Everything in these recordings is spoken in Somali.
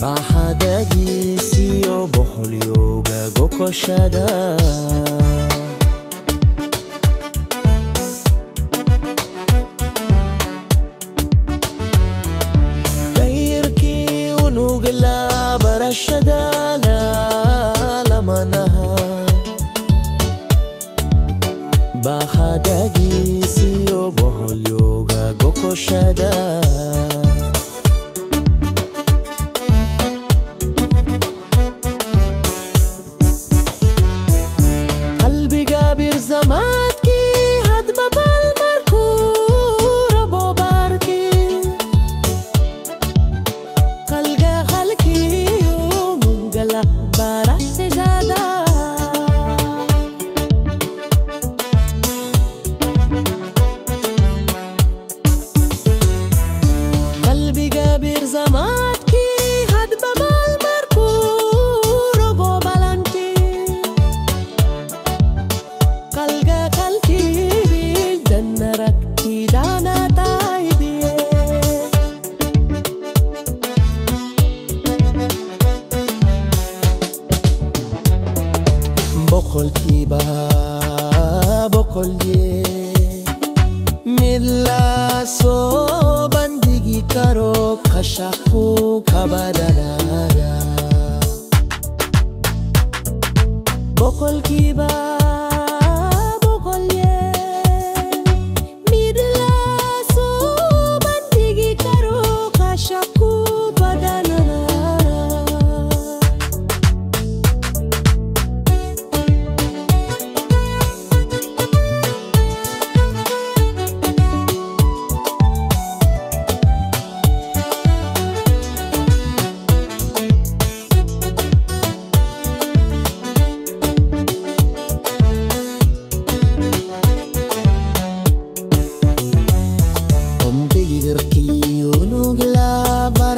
bahadagi siyo boholyoga gokoshada gayrki unugla barashada lamanaha bahadagi siyo boholyoga gokoshada زمادکی حد ببال مرکور بابارکی قلقه خلکی و منگله برا سجاده قلبی قبیر زمادکی حد ببال مرکور بابالانکی قلقه قلقي جنرك دانا تايبي بقول كيبا بقول يه ملا سو بندگی کرو کشاکو کبادانا بقول كيبا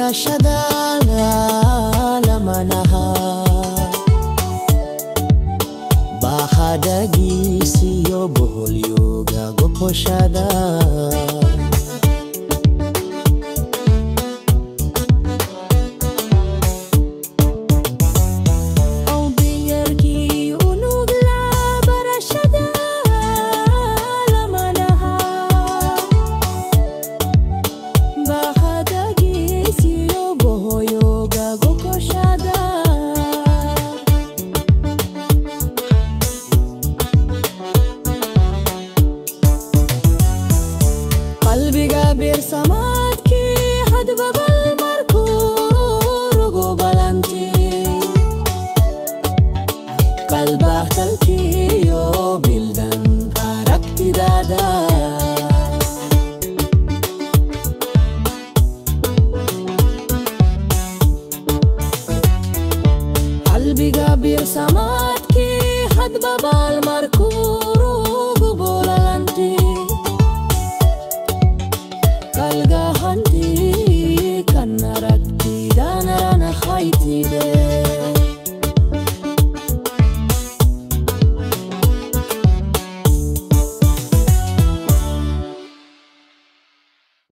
barashadana lamanaha bahadagi siyo boholyoga gokoshada bir samadki had babal markur go balanti qalba talki yo bildan arakti dada qalbi bir samadki had babal markur go balanti قلقه هنتي كان ركتي دانا خايتي